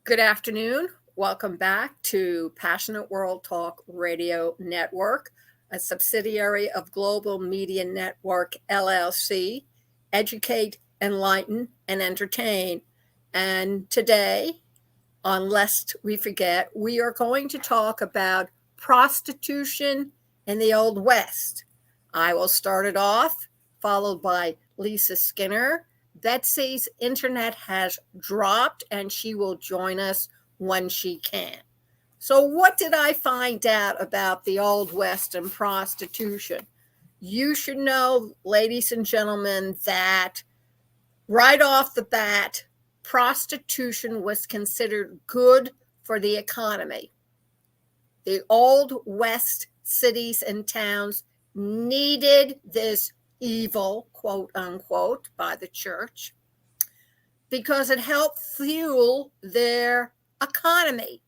Good afternoon. Welcome back to Passionate World Talk Radio Network, a subsidiary of Global Media Network, LLC. Educate, enlighten, and entertain. And today, on Lest We Forget, we are going to talk about prostitution in the Old West. I will start it off, followed by Lisa Skinner. Betsy's internet has dropped and she will join us when she can. So what did I find out about the Old West and prostitution? You should know, ladies and gentlemen, that right off the bat, prostitution was considered good for the economy. The Old West cities and towns needed this evil, quote unquote, by the church because it helped fuel their economy.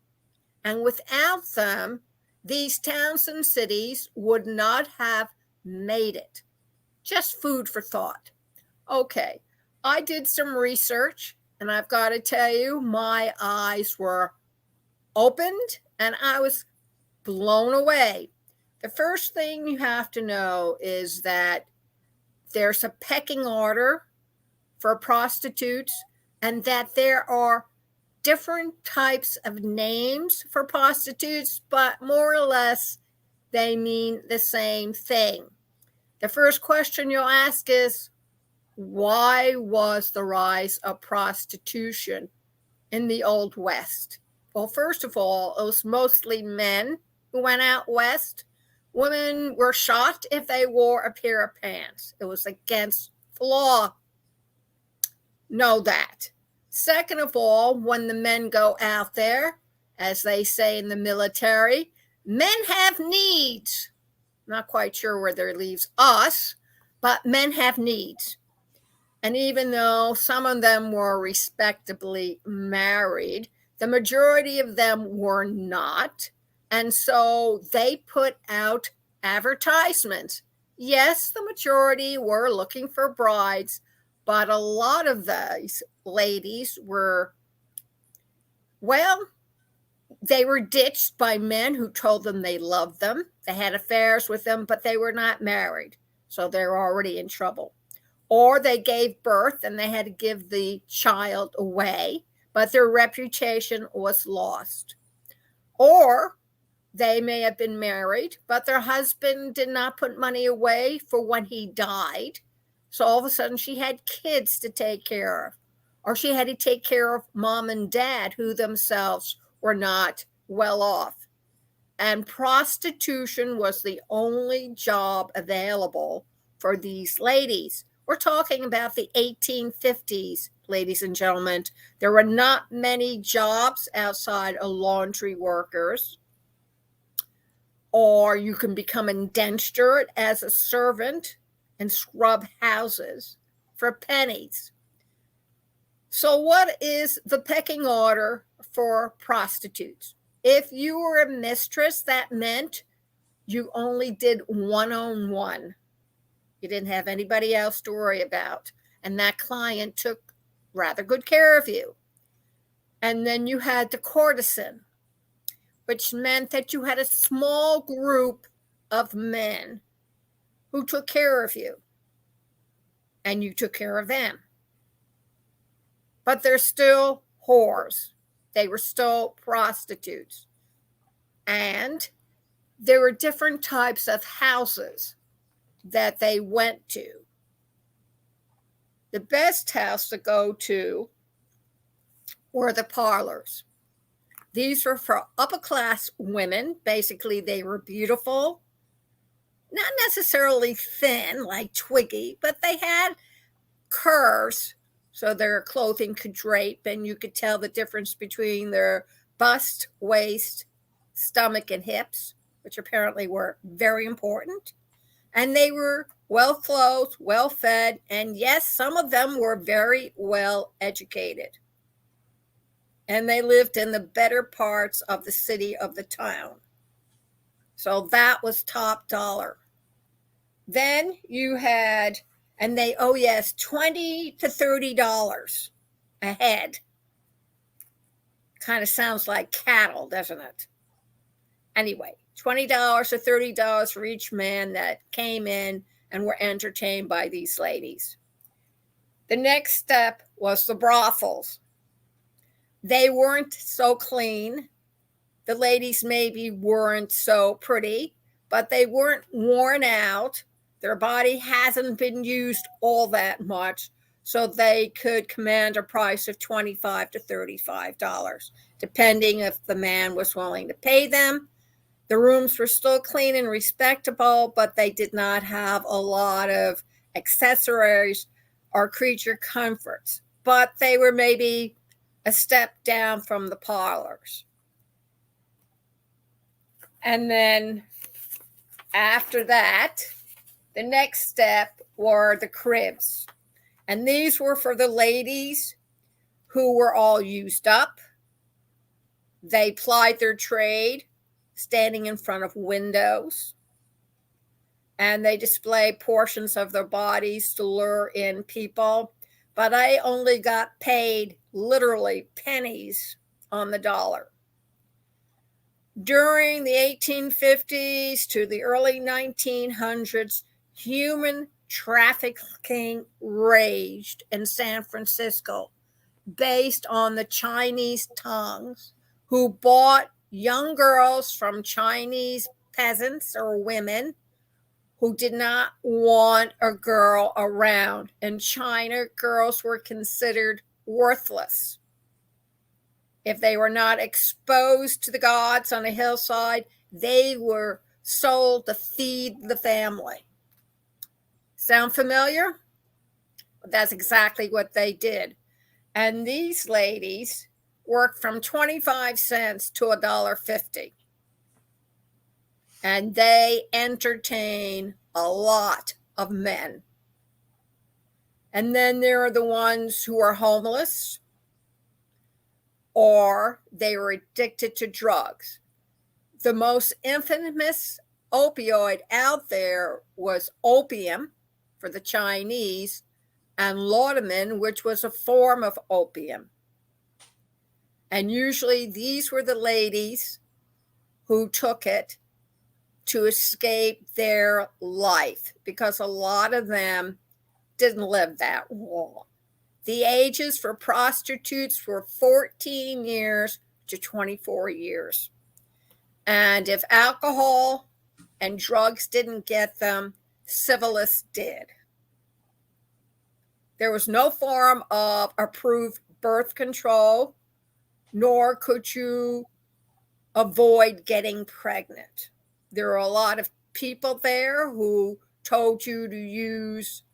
And without them, these towns and cities would not have made it. Just food for thought. Okay, I did some research, and I've got to tell you, my eyes were opened and I was blown away. The first thing you have to know is that there's a pecking order for prostitutes, and that there are different types of names for prostitutes, but more or less they mean the same thing. The first question you'll ask is, why was the rise of prostitution in the Old West? Well, first of all, it was mostly men who went out west. Women were shot if they wore a pair of pants. It was against the law. Know that. Second of all, when the men go out there, as they say in the military, men have needs. Not quite sure where that leaves us, but men have needs. And even though some of them were respectably married, the majority of them were not. And so they put out advertisements. Yes, the majority were looking for brides, but a lot of these ladies were, well, they were ditched by men who told them they loved them. They had affairs with them, but they were not married. So they're already in trouble. Or they gave birth and they had to give the child away, but their reputation was lost. Or they may have been married, but their husband did not put money away for when he died. So all of a sudden she had kids to take care of. Or she had to take care of mom and dad who themselves were not well off. And prostitution was the only job available for these ladies. We're talking about the 1850s, ladies and gentlemen. There were not many jobs outside of laundry workers. Or you can become indentured as a servant and scrub houses for pennies. So what is the pecking order for prostitutes? If you were a mistress, that meant you only did one-on-one. You didn't have anybody else to worry about. And that client took rather good care of you. And then you had the courtesan, which meant that you had a small group of men who took care of you. And you took care of them. But they're still whores. They were still prostitutes. And there were different types of houses that they went to. The best house to go to were the parlors. These were for upper class women. Basically, they were beautiful, not necessarily thin like Twiggy, but they had curves so their clothing could drape and you could tell the difference between their bust, waist, stomach, and hips, which apparently were very important. And they were well clothed, well fed, and yes, some of them were very well educated. And they lived in the better parts of the city, of the town. So that was top dollar. Then you had, and they, oh yes, $20 to $30 a head. Kind of sounds like cattle, doesn't it? Anyway, $20 to $30 for each man that came in and were entertained by these ladies. The next step was the brothels. They weren't so clean. The ladies maybe weren't so pretty, but they weren't worn out. Their body hasn't been used all that much, so they could command a price of $25 to $35, depending if the man was willing to pay them. The rooms were still clean and respectable, but they did not have a lot of accessories or creature comforts. But they were maybe a step down from the parlors. And then after that, the next step were the cribs. And these were for the ladies who were all used up. They plied their trade standing in front of windows, and they display portions of their bodies to lure in people. But I only got paid literally pennies on the dollar. During the 1850s to the early 1900s, human trafficking raged in San Francisco based on the Chinese tongues who bought young girls from Chinese peasants or women who did not want a girl around. In China, girls were considered worthless. If they were not exposed to the gods on a hillside, they were sold to feed the family. Sound familiar? That's exactly what they did. And these ladies worked from 25 cents to $1.50. And they entertain a lot of men. And then there are the ones who are homeless, or they were addicted to drugs. The most infamous opioid out there was opium for the Chinese, and laudanum, which was a form of opium. And usually these were the ladies who took it to escape their life, because a lot of them didn't live that long. The ages for prostitutes were 14 years to 24 years. And if alcohol and drugs didn't get them, syphilis did. There was no form of approved birth control, nor could you avoid getting pregnant. There were a lot of people there who told you to use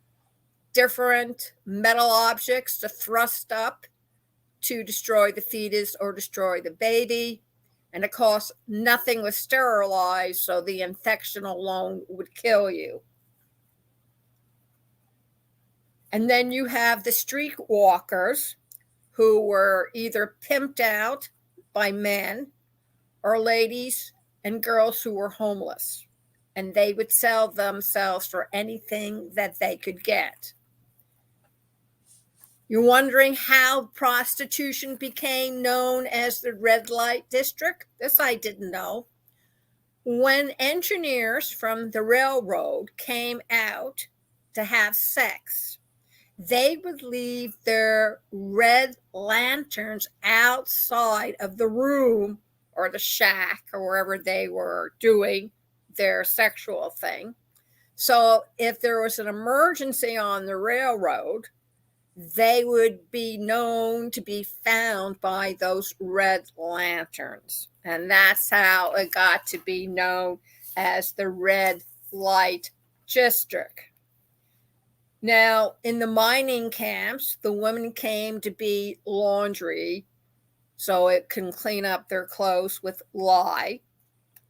different metal objects to thrust up to destroy the fetus or destroy the baby. And of course, nothing was sterilized, so the infection alone would kill you. And then you have the streetwalkers who were either pimped out by men or ladies and girls who were homeless. And they would sell themselves for anything that they could get. You're wondering how prostitution became known as the red light district? This I didn't know. When engineers from the railroad came out to have sex, they would leave their red lanterns outside of the room or the shack or wherever they were doing their sexual thing. So if there was an emergency on the railroad, they would be known to be found by those red lanterns. And that's how it got to be known as the red light district. Now, in the mining camps, the women came to be laundry, so it can clean up their clothes with lye.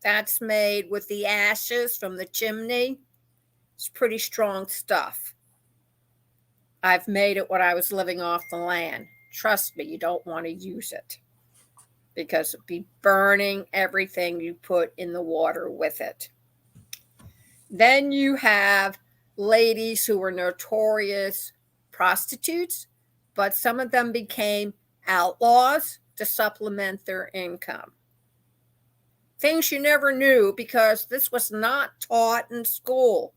That's made with the ashes from the chimney. It's pretty strong stuff. I've made it when I was living off the land. Trust me, you don't want to use it because it'd be burning everything you put in the water with it. Then you have ladies who were notorious prostitutes, but some of them became outlaws to supplement their income. Things you never knew because this was not taught in school.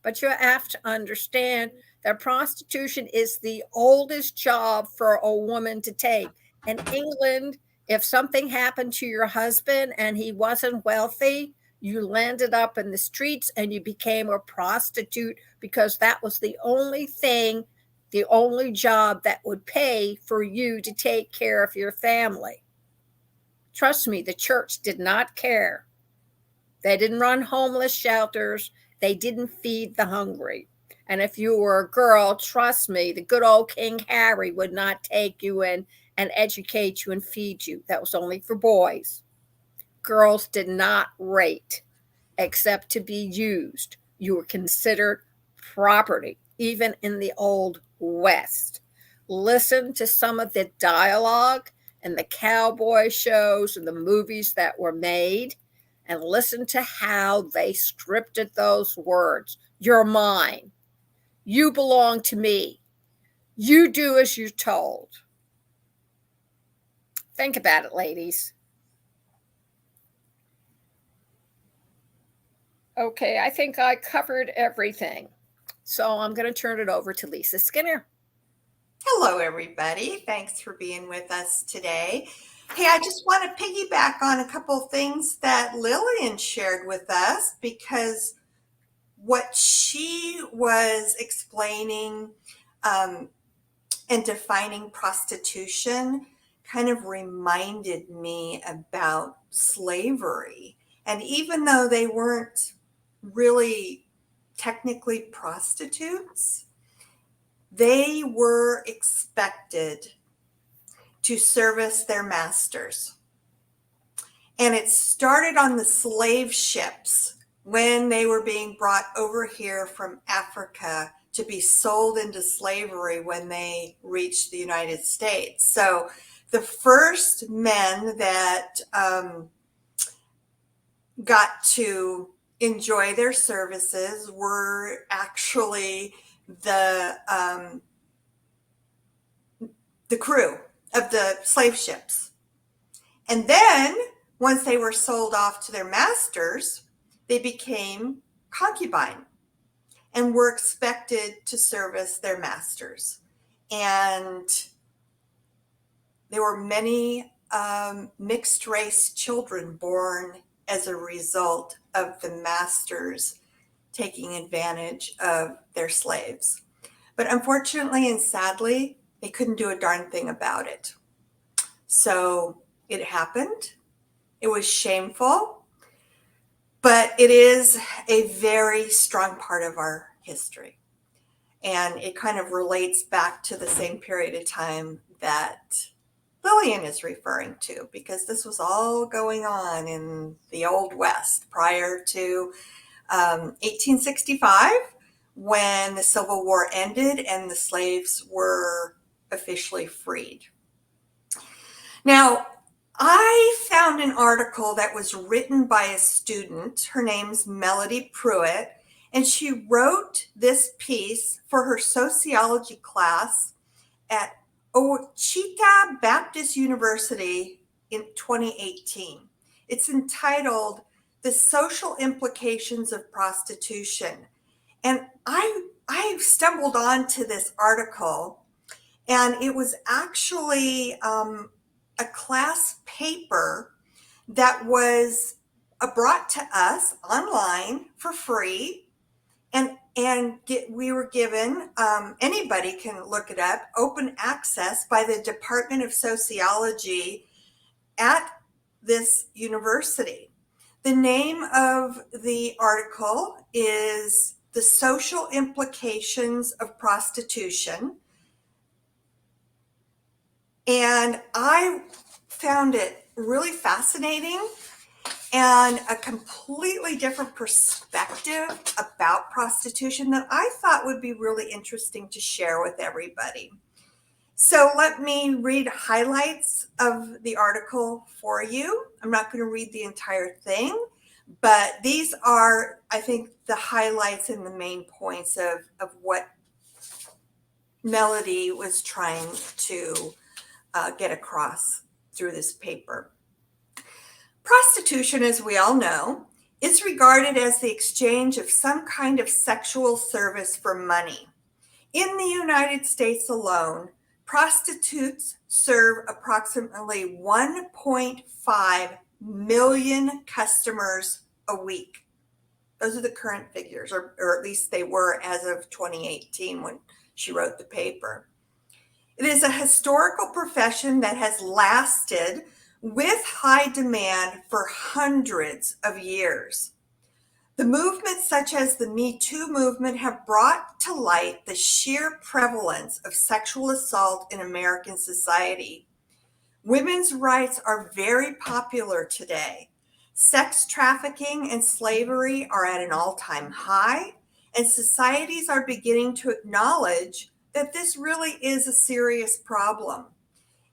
But you have to understand that prostitution is the oldest job for a woman to take. In England, if something happened to your husband and he wasn't wealthy, you landed up in the streets and you became a prostitute because that was the only thing, the only job that would pay for you to take care of your family. Trust me, the church did not care. They didn't run homeless shelters. They didn't feed the hungry. And if you were a girl, trust me, the good old King Harry would not take you in and educate you and feed you. That was only for boys. Girls did not rate except to be used. You were considered property, even in the Old West. Listen to some of the dialogue and the cowboy shows and the movies that were made, and listen to how they scripted those words. You're mine. You belong to me. You do as you're told. Think about it, ladies. Okay, I think I covered everything. So I'm going to turn it over to Lisa Skinner. Hello, everybody. Thanks for being with us today. Hey, I just want to piggyback on a couple things that Lillian shared with us, because what she was explaining and defining prostitution kind of reminded me about slavery. And even though they weren't really technically prostitutes, they were expected to service their masters. And it started on the slave ships when they were being brought over here from Africa to be sold into slavery when they reached the United States. So the first men that got to enjoy their services were actually the crew of the slave ships. And then once they were sold off to their masters, they became concubine and were expected to service their masters. And there were many mixed race children born as a result of the masters taking advantage of their slaves. But unfortunately and sadly, they couldn't do a darn thing about it. So it happened. It was shameful, but it is a very strong part of our history. And it kind of relates back to the same period of time that Lillian is referring to, because this was all going on in the Old West prior to 1865, when the Civil War ended and the slaves were officially freed. Now, I found an article that was written by a student. Her name's Melody Pruitt, and she wrote this piece for her sociology class at Ouachita Baptist University in 2018. It's entitled "The Social Implications of Prostitution." And I stumbled onto this article, and it was actually a class paper that was brought to us online for free. We were given, anybody can look it up, open access by the Department of Sociology at this university. The name of the article is "The Social Implications of Prostitution." And I found it really fascinating and a completely different perspective about prostitution that I thought would be really interesting to share with everybody. So let me read highlights of the article for you. I'm not going to read the entire thing, but these are, I think, the highlights and the main points of what Melody was trying to get across through this paper. Prostitution, as we all know, is regarded as the exchange of some kind of sexual service for money. In the United States alone, prostitutes serve approximately 1.5 million customers a week. Those are the current figures, or at least they were as of 2018 when she wrote the paper. It is a historical profession that has lasted with high demand for hundreds of years. The movements such as the Me Too movement have brought to light the sheer prevalence of sexual assault in American society. Women's rights are very popular today. Sex trafficking and slavery are at an all-time high, and societies are beginning to acknowledge that this really is a serious problem.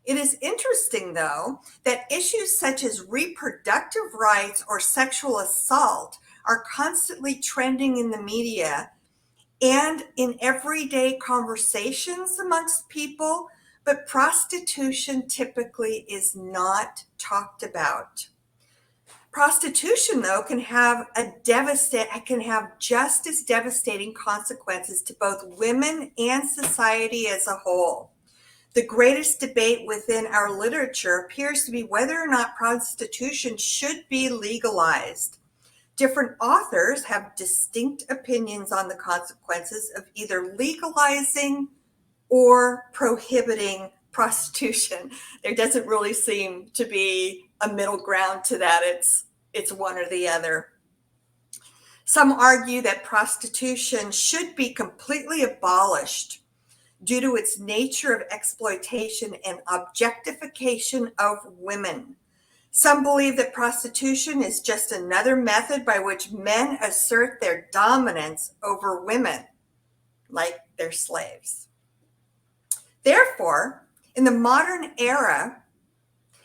It is interesting, though, that issues such as reproductive rights or sexual assault are constantly trending in the media and in everyday conversations amongst people, but prostitution typically is not talked about. Prostitution, though, can have just as devastating consequences to both women and society as a whole. The greatest debate within our literature appears to be whether or not prostitution should be legalized. Different authors have distinct opinions on the consequences of either legalizing or prohibiting prostitution. There doesn't really seem to be a middle ground to that. It's one or the other. Some argue that prostitution should be completely abolished due to its nature of exploitation and objectification of women. Some believe that prostitution is just another method by which men assert their dominance over women, like they're slaves. Therefore, in the modern era,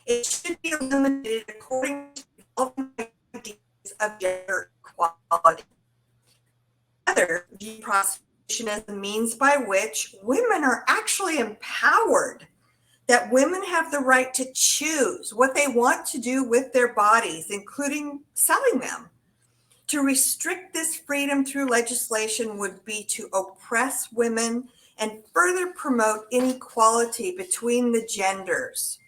it should be eliminated according to evolving ideas of gender equality. Others view prostitution as the means by which women are actually empowered, that women have the right to choose what they want to do with their bodies, including selling them. To restrict this freedom through legislation would be to oppress women and further promote inequality between the genders.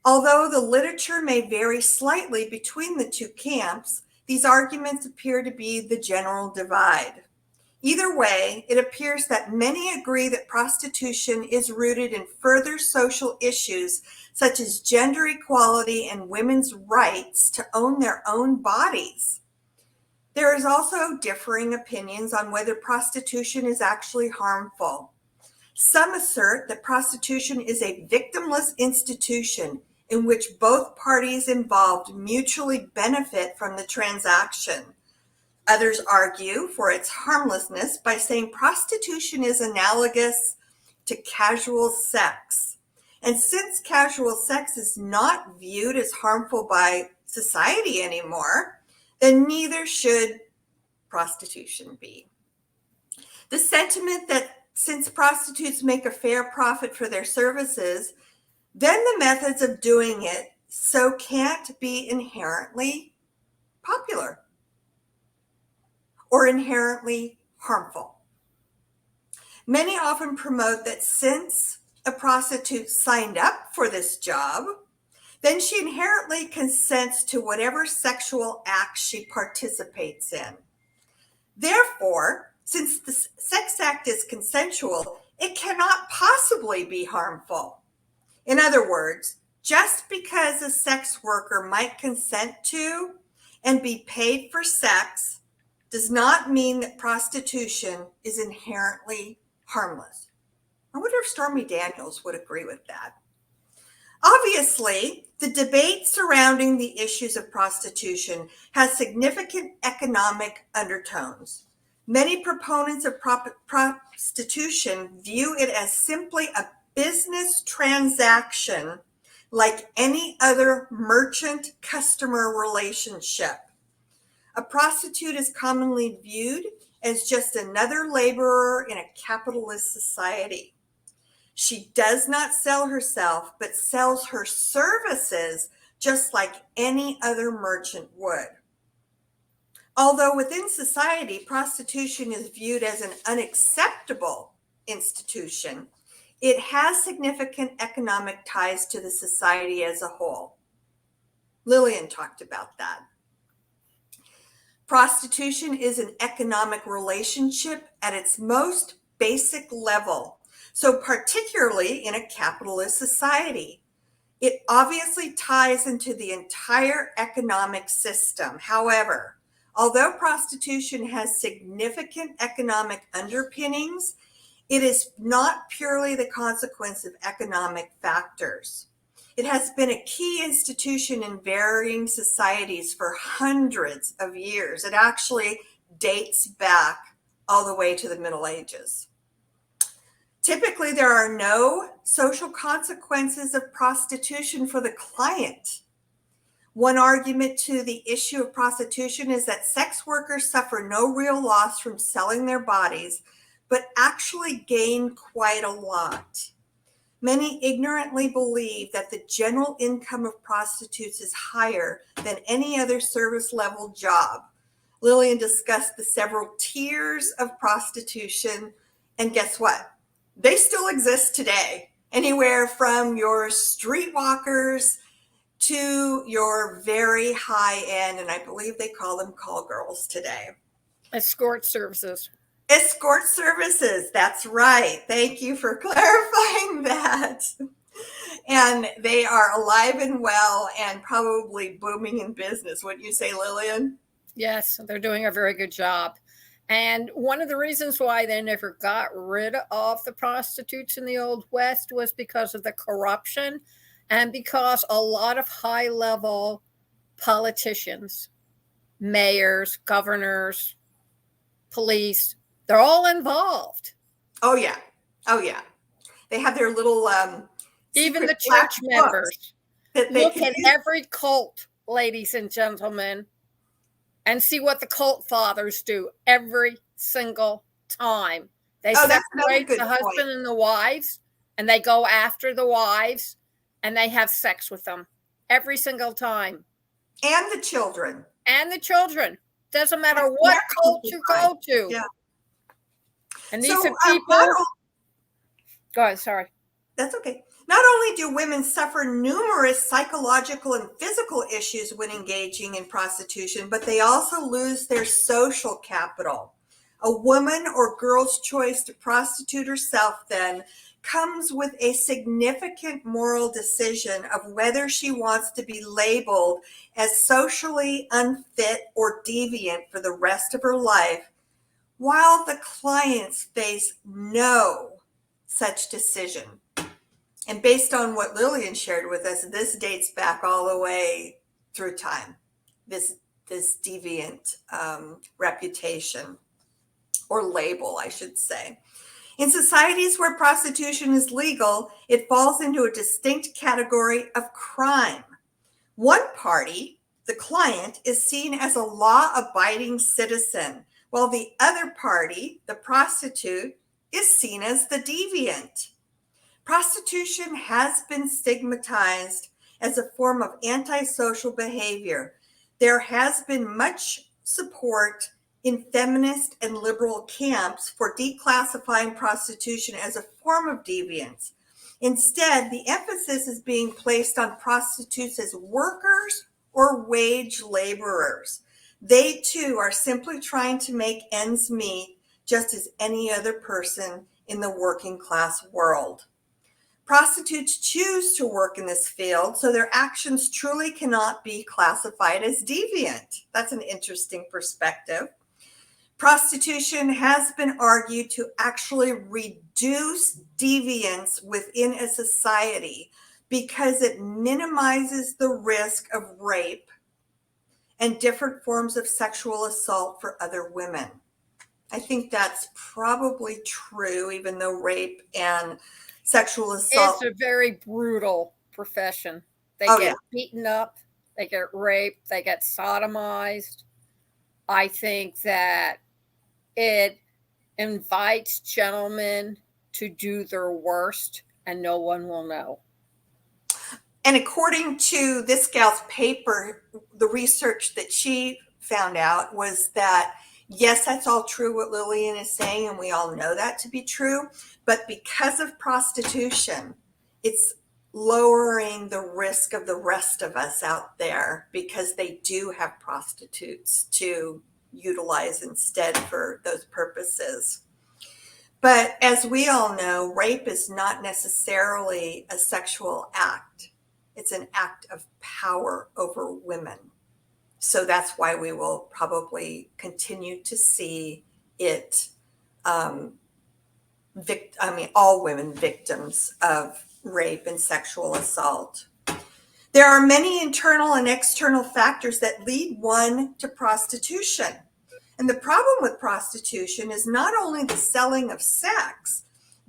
Although the literature may vary slightly between the two camps, these arguments appear to be the general divide. Either way, it appears that many agree that prostitution is rooted in further social issues such as gender equality and women's rights to own their own bodies. There is also differing opinions on whether prostitution is actually harmful. Some assert that prostitution is a victimless institution in which both parties involved mutually benefit from the transaction. Others argue for its harmlessness by saying prostitution is analogous to casual sex. And since casual sex is not viewed as harmful by society anymore, then neither should prostitution be. The sentiment that since prostitutes make a fair profit for their services, then the methods of doing it so can't be inherently popular or inherently harmful. Many often promote that since a prostitute signed up for this job, then she inherently consents to whatever sexual act she participates in. Therefore, since the sex act is consensual, it cannot possibly be harmful. In other words, just because a sex worker might consent to and be paid for sex does not mean that prostitution is inherently harmless. I wonder if Stormy Daniels would agree with that. Obviously, the debate surrounding the issues of prostitution has significant economic undertones. Many proponents of prostitution view it as simply a business transaction like any other merchant-customer relationship. A prostitute is commonly viewed as just another laborer in a capitalist society. She does not sell herself, but sells her services just like any other merchant would. Although within society, prostitution is viewed as an unacceptable institution, it has significant economic ties to the society as a whole. Lillian talked about that. Prostitution is an economic relationship at its most basic level. So particularly in a capitalist society, it obviously ties into the entire economic system. However, although prostitution has significant economic underpinnings, it is not purely the consequence of economic factors. It has been a key institution in varying societies for hundreds of years. It actually dates back all the way to the Middle Ages. Typically, there are no social consequences of prostitution for the client. One argument to the issue of prostitution is that sex workers suffer no real loss from selling their bodies, but actually gain quite a lot. Many ignorantly believe that the general income of prostitutes is higher than any other service level job. Lillian discussed the several tiers of prostitution, and guess what? They still exist today. Anywhere from your streetwalkers to your very high end, and I believe they call them call girls today. Escort services. Escort services, that's right. Thank you for clarifying that. And they are alive and well and probably booming in business, wouldn't you say, Lillian? Yes, they're doing a very good job. And one of the reasons why they never got rid of the prostitutes in the Old West was because of the corruption and because a lot of high-level politicians, mayors, governors, police, they're all involved. Oh, yeah. Oh, yeah. They have their little even the church members. Look at every cult, ladies and gentlemen, and see what the cult fathers do every single time. They separate the husband and the wives, and they go after the wives, and they have sex with them every single time. And the children. And the children. Doesn't matter what cult you go to. Yeah. And these are people. Go ahead, sorry. That's okay. Not only do women suffer numerous psychological and physical issues when engaging in prostitution, but they also lose their social capital. A woman or girl's choice to prostitute herself then comes with a significant moral decision of whether she wants to be labeled as socially unfit or deviant for the rest of her life, while the clients face no such decision. And based on what Lillian shared with us, this dates back all the way through time, this deviant reputation or label, I should say. In societies where prostitution is legal, it falls into a distinct category of crime. One party, the client, is seen as a law-abiding citizen, while the other party, the prostitute, is seen as the deviant. Prostitution has been stigmatized as a form of antisocial behavior. There has been much support in feminist and liberal camps for declassifying prostitution as a form of deviance. Instead, the emphasis is being placed on prostitutes as workers or wage laborers. They too are simply trying to make ends meet just as any other person in the working class world. Prostitutes choose to work in this field, so their actions truly cannot be classified as deviant. That's an interesting perspective. Prostitution has been argued to actually reduce deviance within a society because it minimizes the risk of rape and different forms of sexual assault for other women. I think that's probably true, even though rape and sexual assault. It's a very brutal profession. They get beaten up, they get raped, they get sodomized. I think that it invites gentlemen to do their worst and no one will know. And according to this gal's paper, the research that she found out was that, yes, that's all true what Lillian is saying, and we all know that to be true. But because of prostitution, it's lowering the risk of the rest of us out there, because they do have prostitutes to utilize instead for those purposes. But as we all know, rape is not necessarily a sexual act. It's an act of power over women. So that's why we will probably continue to see it, all women victims of rape and sexual assault. There are many internal and external factors that lead one to prostitution. And the problem with prostitution is not only the selling of sex,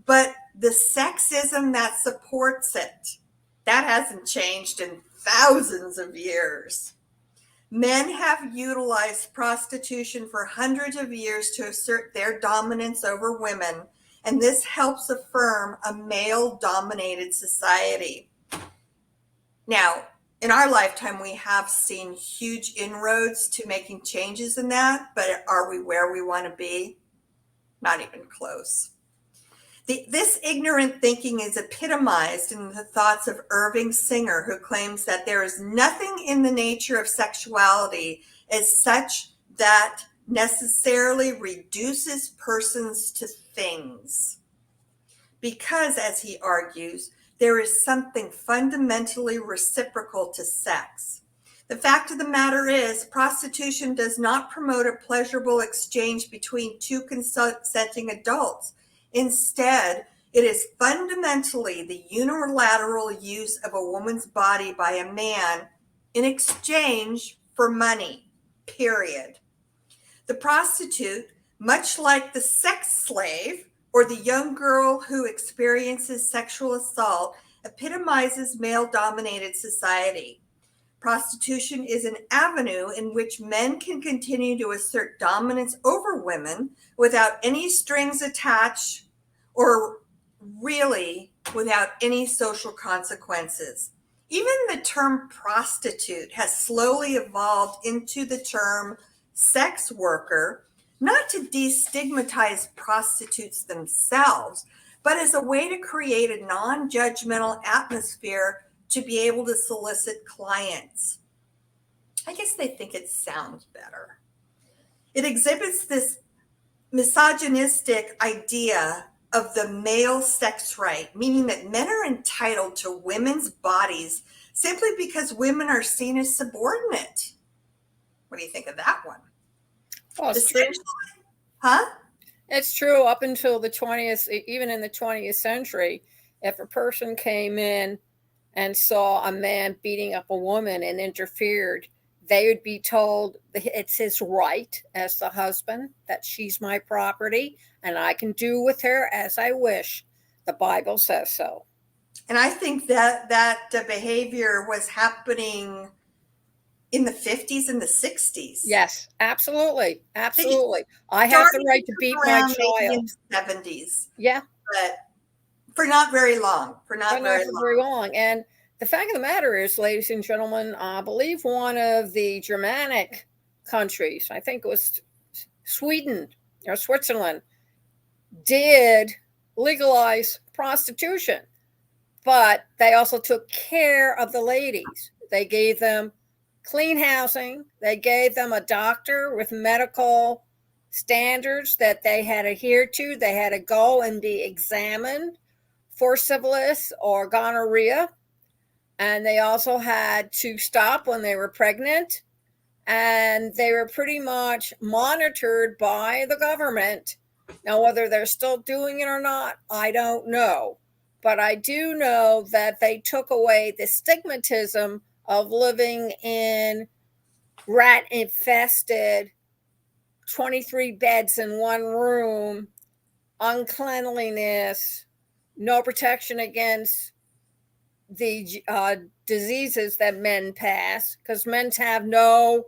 but the sexism that supports it. That hasn't changed in thousands of years. Men have utilized prostitution for hundreds of years to assert their dominance over women, and this helps affirm a male-dominated society. Now, in our lifetime, we have seen huge inroads to making changes in that, but are we where we want to be? Not even close. This ignorant thinking is epitomized in the thoughts of Irving Singer, who claims that there is nothing in the nature of sexuality as such that necessarily reduces persons to things. Because, as he argues, there is something fundamentally reciprocal to sex. The fact of the matter is, prostitution does not promote a pleasurable exchange between two consenting adults. Instead, it is fundamentally the unilateral use of a woman's body by a man in exchange for money, period. The prostitute, much like the sex slave or the young girl who experiences sexual assault, epitomizes male-dominated society. Prostitution is an avenue in which men can continue to assert dominance over women without any strings attached, or really without any social consequences. Even the term prostitute has slowly evolved into the term sex worker, not to destigmatize prostitutes themselves, but as a way to create a non-judgmental atmosphere to be able to solicit clients. I guess they think it sounds better. It exhibits this misogynistic idea of the male sex right, meaning that men are entitled to women's bodies simply because women are seen as subordinate. What do you think of that one? Well, it's true. Huh? It's true up until the 20th, even in the 20th century, if a person came in and saw a man beating up a woman and interfered, they would be told it's his right as the husband, that she's my property and I can do with her as I wish. The Bible says so. And I think that behavior was happening in the 50s and the 60s. Yes, absolutely. Absolutely. I have the right to beat my child. In the 70s. Yeah. But for not very long. For not very long. And the fact of the matter is, ladies and gentlemen, I believe one of the Germanic countries, I think it was Sweden or Switzerland, did legalize prostitution. But they also took care of the ladies. They gave them clean housing. They gave them a doctor with medical standards that they had adhered to. They had to go and be examined for syphilis or gonorrhea. And they also had to stop when they were pregnant. And they were pretty much monitored by the government. Now, whether they're still doing it or not, I don't know. But I do know that they took away the stigmatism of living in rat-infested 23 beds in one room, uncleanliness, no protection against the diseases that men pass, because men have no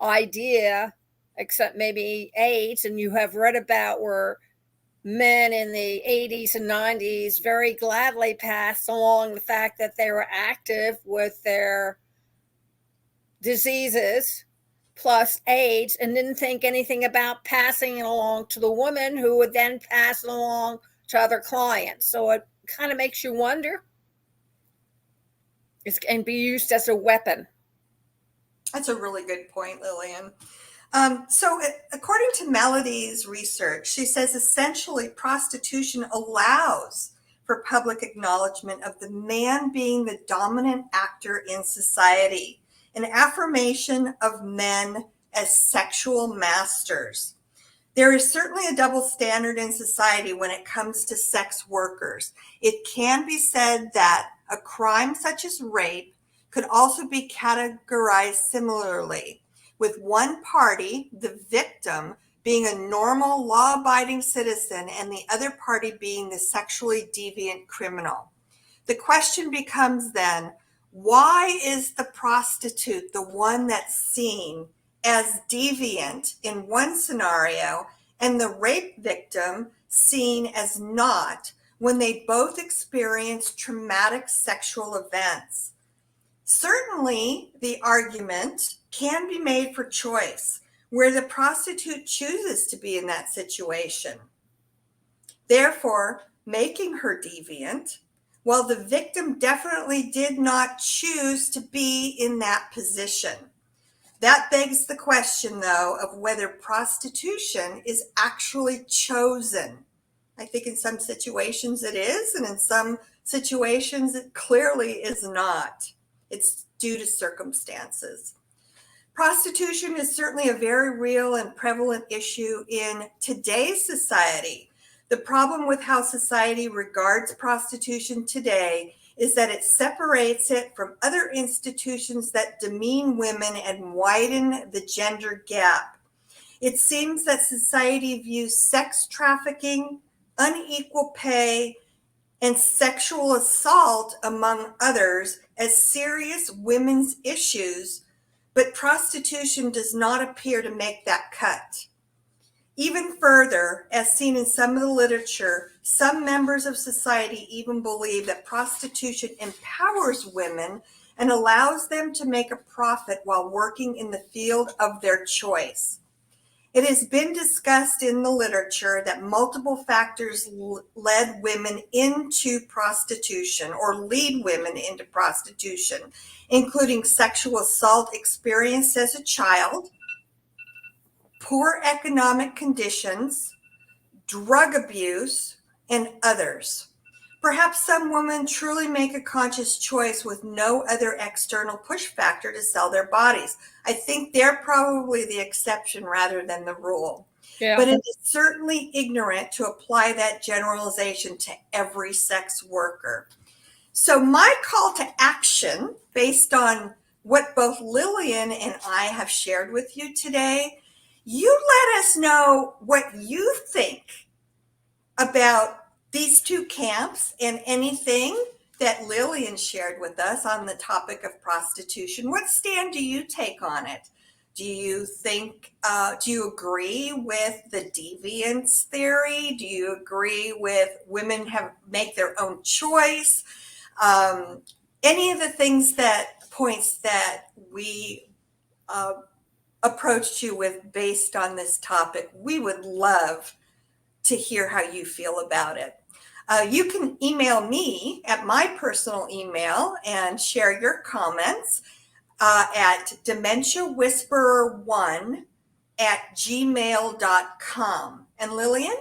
idea except maybe AIDS, and you have read about where men in the 80s and 90s very gladly passed along the fact that they were active with their diseases plus AIDS and didn't think anything about passing it along to the woman who would then pass it along to other clients. So it kind of makes you wonder. It can be used as a weapon. That's a really good point, Lillian. So according to Melody's research, she says essentially prostitution allows for public acknowledgement of the man being the dominant actor in society, an affirmation of men as sexual masters. There is certainly a double standard in society when it comes to sex workers. It can be said that a crime such as rape could also be categorized similarly, with one party, the victim, being a normal, law-abiding citizen and the other party being the sexually deviant criminal. The question becomes then, why is the prostitute the one that's seen as deviant in one scenario and the rape victim seen as not when they both experience traumatic sexual events? Certainly, the argument can be made for choice, where the prostitute chooses to be in that situation, therefore making her deviant, while the victim definitely did not choose to be in that position. That begs the question, though, of whether prostitution is actually chosen. I think in some situations it is, and in some situations it clearly is not. It's due to circumstances. Prostitution is certainly a very real and prevalent issue in today's society. The problem with how society regards prostitution today is that it separates it from other institutions that demean women and widen the gender gap. It seems that society views sex trafficking, unequal pay, and sexual assault, among others, as serious women's issues, but prostitution does not appear to make that cut. Even further, as seen in some of the literature, some members of society even believe that prostitution empowers women and allows them to make a profit while working in the field of their choice. It has been discussed in the literature that multiple factors led women into prostitution or lead women into prostitution, including sexual assault experienced as a child, poor economic conditions, drug abuse, and others. Perhaps some women truly make a conscious choice with no other external push factor to sell their bodies. I think they're probably the exception rather than the rule. Yeah. But it is certainly ignorant to apply that generalization to every sex worker. So my call to action, based on what both Lillian and I have shared with you today, you let us know what you think about these two camps and anything that Lillian shared with us on the topic of prostitution. What stand do you take on it? Do you think, do you agree with the deviance theory? Do you agree with women make their own choice? Any of the points that we approached you with based on this topic, we would love to hear how you feel about it. You can email me at my personal email and share your comments at dementiawhisperer1@gmail.com. And Lillian?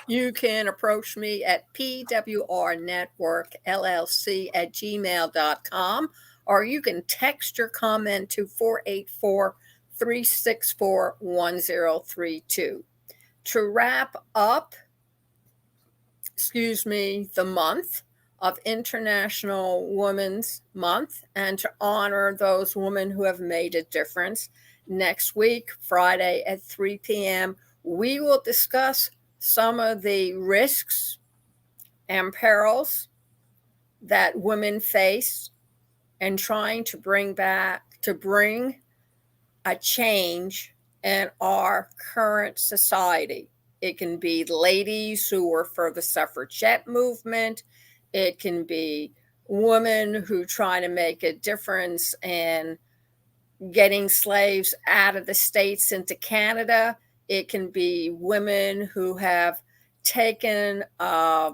You can approach me at pwrnetworkllc@gmail.com, or you can text your comment to 484-364-1032. To wrap up, the month of International Women's Month and to honor those women who have made a difference, next week, Friday at 3 p.m., we will discuss some of the risks and perils that women face and trying to bring a change in our current society. It can be ladies who were for the suffragette movement. It can be women who try to make a difference in getting slaves out of the States into Canada. It can be women who have taken a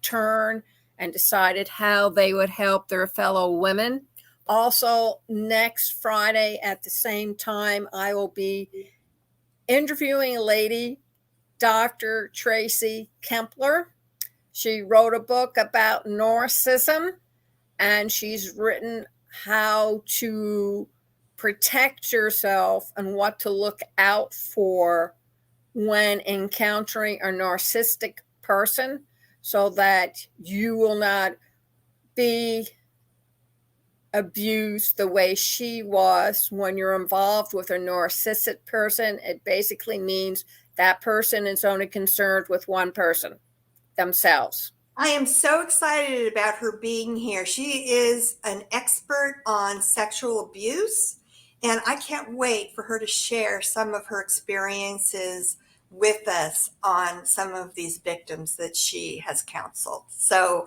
turn and decided how they would help their fellow women. Also, next Friday at the same time, I will be interviewing a lady, Dr. Tracy Kempler. She wrote a book about narcissism, and she's written how to protect yourself and what to look out for when encountering a narcissistic person so that you will not be abused the way she was. When you're involved with a narcissistic person, it basically means that person is only concerned with one person, themselves. I am so excited about her being here. She is an expert on sexual abuse, and I can't wait for her to share some of her experiences with us on some of these victims that she has counseled. So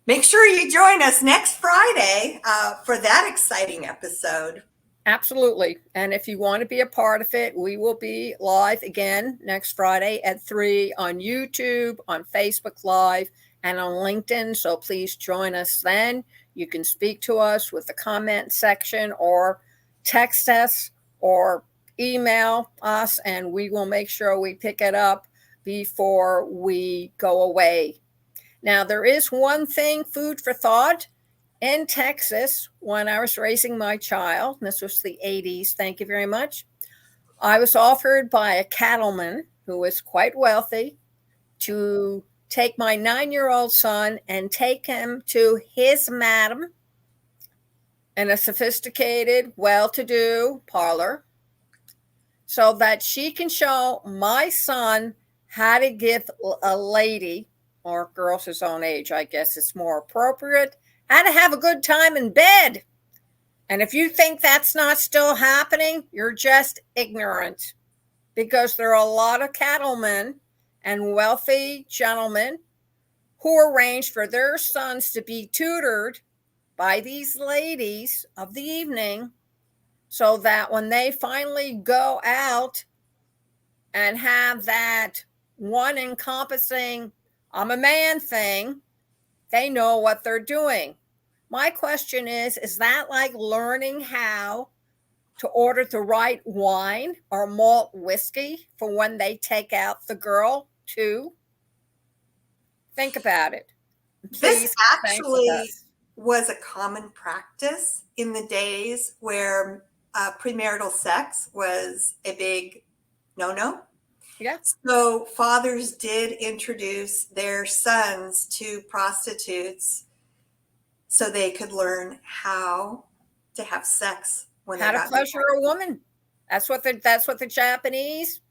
make sure you join us next Friday for that exciting episode. Absolutely. And if you want to be a part of it, we will be live again next Friday at 3 on YouTube, on Facebook Live, and on LinkedIn. So please join us then. You can speak to us with the comment section or text us or email us, and we will make sure we pick it up before we go away. Now, there is one thing, food for thought. In Texas, when I was raising my child, this was the 80s, thank you very much, I was offered by a cattleman who was quite wealthy to take my 9-year-old son and take him to his madam in a sophisticated, well-to-do parlor so that she can show my son how to give a lady, or girls his own age, I guess it's more appropriate, how to have a good time in bed. And if you think that's not still happening, you're just ignorant, because there are a lot of cattlemen and wealthy gentlemen who arrange for their sons to be tutored by these ladies of the evening so that when they finally go out and have that one encompassing I'm a man thing, they know what they're doing. My question is that like learning how to order the right wine or malt whiskey for when they take out the girl too? Think about it. This actually was a common practice in the days where premarital sex was a big no-no. Yeah. So fathers did introduce their sons to prostitutes so they could learn how to have sex when how they to pleasure a woman. That's what the Japanese,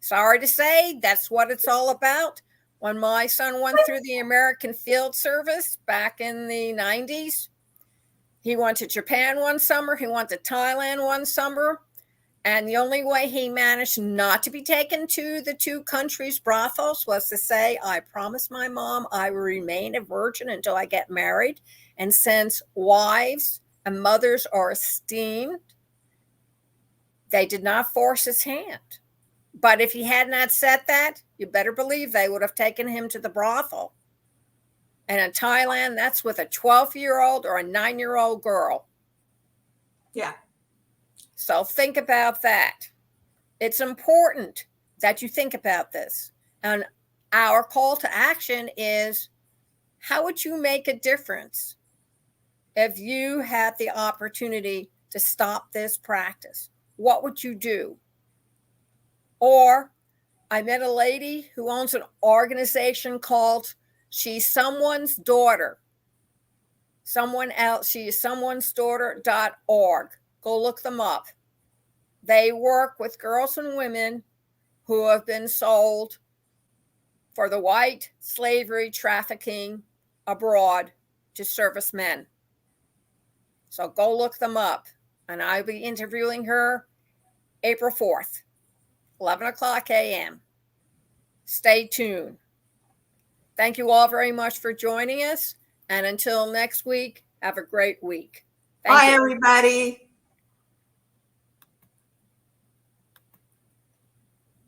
sorry to say, that's what it's all about. When my son went through the American Field Service back in the 90s, he went to Japan one summer, he went to Thailand one summer, and the only way he managed not to be taken to the two countries' brothels was to say, I promised my mom I will remain a virgin until I get married. And since wives and mothers are esteemed, they did not force his hand. But if he had not said that, you better believe they would have taken him to the brothel. And in Thailand, that's with a 12-year-old or a 9-year-old girl. Yeah. So think about that. It's important that you think about this. And our call to action is, how would you make a difference if you had the opportunity to stop this practice? What would you do? Or I met a lady who owns an organization called She's Someone's Daughter. Someone else, she is someone's daughter.org. Go look them up. They work with girls and women who have been sold for the white slavery trafficking abroad to service men. So go look them up. And I'll be interviewing her April 4th, 11 o'clock a.m. Stay tuned. Thank you all very much for joining us. And until next week, have a great week. Bye, everybody.